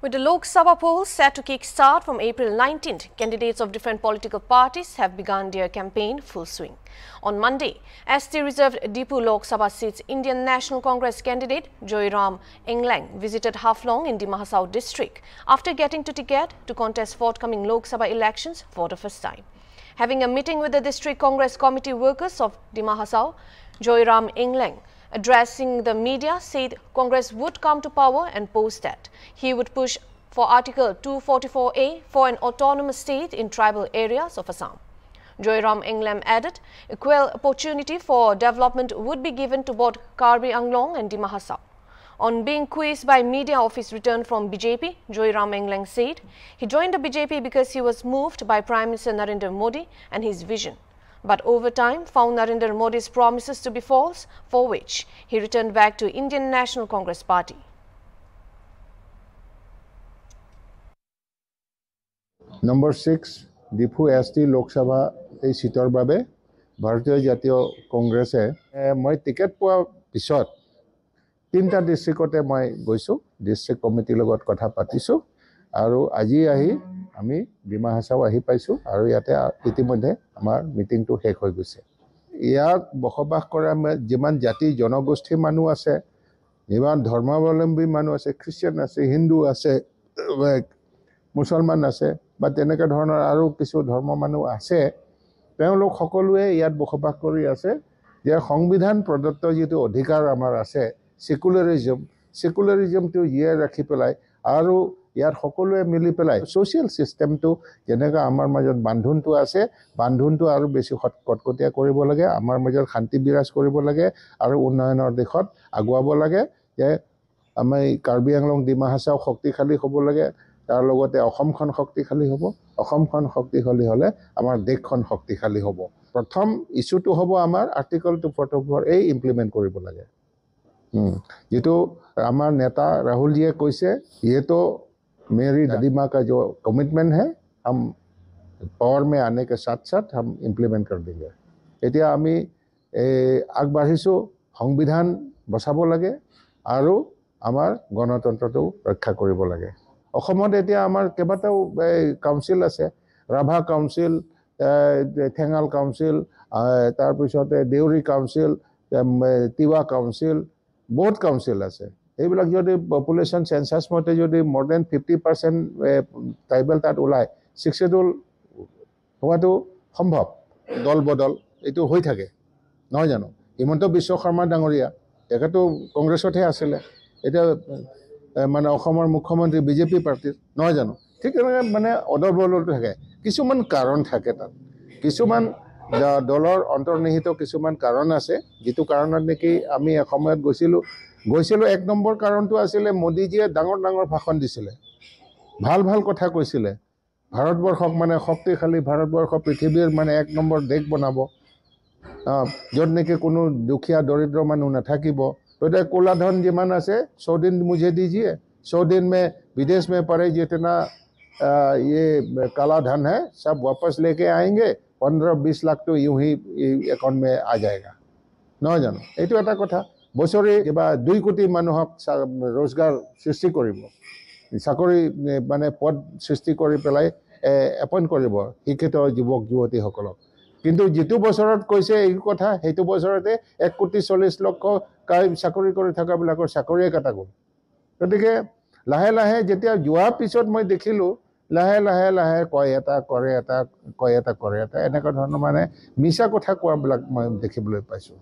With the Lok Sabha polls set to kick-start from April 19th, candidates of different political parties have begun their campaign full swing. On Monday, ST reserved Dipu Lok Sabha seat's Indian National Congress candidate Joyram Englang visited Haflong in Dima Hasao district after getting to ticket to contest forthcoming Lok Sabha elections for the first time. Having a meeting with the district Congress committee workers of Dima Hasao, Joyram Englang, addressing the media, said Congress would come to power and post that he would push for Article 244A for an autonomous state in tribal areas of Assam. Joyram Englang added, equal opportunity for development would be given to both Karbi Anglong and Dima Hasao. On being quizzed by media of his return from BJP, Joyram Englang said he joined the BJP because he was moved by Prime Minister Narendra Modi and his vision, but over time found Narendra Modi's promises to be false, for which he returned back to Indian National Congress Party. Number 6, Dipu ST Lok Sabha এই সিটৰ বাবে ভাৰতীয় জাতীয় কংগ্ৰেছে মই ticket পোৱা পিছত তিনটা ডিস্ট্ৰিক্টতে মই গৈছো ডিস্ট্ৰিক্ট কমিটিৰ লগত কথা পাতিছো আৰু আজি আহি আমি ডিমা হাছাও আহি পাইছো আৰু ইয়াতে ইতিমধ্যে আমাৰ মিটিংটো শেষ হৈ গৈছে ইয়াত বসবাস কৰা যিমান জাতি জনগোষ্ঠী মানুহ আছে যিমান ধৰ্মাৱলম্বী মানুহ আছে খ্ৰীষ্টিয়ান আছে হিন্দু আছে মুছলমান আছে বা তেনেকা ধৰণৰ আৰু কিছু ধৰ্ম মানুহ আছে তেওঁলোক সকলোৱে ইয়াত বসবাস কৰি আছে যে সংবিধান প্ৰদত্ত যেটো অধিকাৰ আমাৰ আছে সেকুলাৰিজমটো ইয়াৰ ৰাখি পেলাই আৰু ইয়াৰ সকলোৱে মিলি পেলাই সোশ্যাল সিস্টেমটো যেনেকা আমাৰ মাজত বান্ধোনটো আছে বান্ধোনটো আৰু বেছি কটকটীয়া কৰিব লাগে আমাৰ মাজত শান্তি বিৰাজ কৰিব লাগে আৰু উন্নয়নৰ দিশত আগুৱাব লাগে যে আমি কাৰ্বি আংলং ডিমা হাছাও শক্তিশালী হ'ব লাগে তাৰ লগতে অসমখন শক্তিশালী হ'ব অসমখন শক্তিশালী হ'লে আমাৰ দেশখন শক্তিশালী হ'ব প্ৰথম ইস্যুটো হ'ব আমাৰ আৰ্টিকল 244 এই ইমপ্লিমেন্ট কৰিব লাগে যেটো আমাৰ নেতা ৰাহুল জিয়ে কৈছে ये तो मेरी दादी माँ का जो कमिटमेंट है हम पावर में आने के साथ साथ हम इम्प्लीमेंट कर देंगे এতিয়া আমি আগবাঢ়িছো সংবিধান বচাব লাগে আৰু আমাৰ গণতন্ত্ৰটো ৰক্ষা কৰিব লাগে অসমত এতিয়া আমাৰ কেইবাটাও কাউন্সিল আছে ৰাভা কাউন্সিল ঠেঙাল কাউন্সিল তাৰ পিছতে দেউৰী কাউন্সিল তিৱা কাউন্সিল বহুত কাউন্সিল আছে এইবিলাক যদি পপুলেশন সেন্সাস মতে যদি more than 50% ট্ৰাইবেল তাত ওলাই 6 শিডিউল হোৱাটো সম্ভৱ দল বদল এটো হৈ থাকে নহয় জানো হিমন্ত বিশ্ব শৰ্মা ডাঙৰীয়া একাটো কংগ্ৰেছতহে আছিল এটা মানে অসমৰ মুখ্যমন্ত্ৰী বিজেপি পাৰ্টিৰ নহয় জানো ঠিক মানে অদল বদল থাকে কিছুমান কাৰণ থাকে তাত কিছুমান দলৰ অন্তৰ্নিহিত কিছুমান কাৰণ আছে যেটো কাৰণত নেকি আমি এসময়ত গৈছিলো এক নম্বৰ কাৰণটো আছিল মোদীজীয়ে ডাঙৰ ডাঙৰ ভাষণ দিছিল ভাল ভাল কথা কৈছিল ভাৰতবৰ্ষক মানে শক্তিশালী ভাৰতবৰ্ষ পৃথিৱীৰ মানে এক নম্বৰ দেশ বনাব যত নেকি কোনো দুখীয়া দৰিদ্ৰ মানুহ নাথাকিব तो कोला धन जिमान আছে 100 दिन मुझे दीजिए 100 दिन में विदेश में पड़े जितना ये काला धन है सब वापस लेके आएंगे 15-20 लाख तो यूं ही अकाउंट में आ जाएगा নহয় জানো এটো এটা কথা বছৰে কিবা 2 কোটি মানুহক रोजगार সৃষ্টি কৰিব চাকৰি মানে পদ সৃষ্টি কৰি পেলাই এপইন্ট কৰিব শিক্ষিত যুৱক যুৱতী সকলক কিন্তু যেটো বছৰত কৈছে এই কথা হেতু বছৰতে 1,40 লক্ষ চাকৰি কৰি থকা বিলাকৰ চাকৰিয়ে কাটা গ'ল গতিকে লাহে লাহে যেতিয়া যোৱা পিছত মই দেখিলো লাহে লাহে কয় এটা কৰে এটা এনেকা ধৰণৰ মানে মিছা কথা কোৱা বিলাক মই দেখিবলৈ পাইছো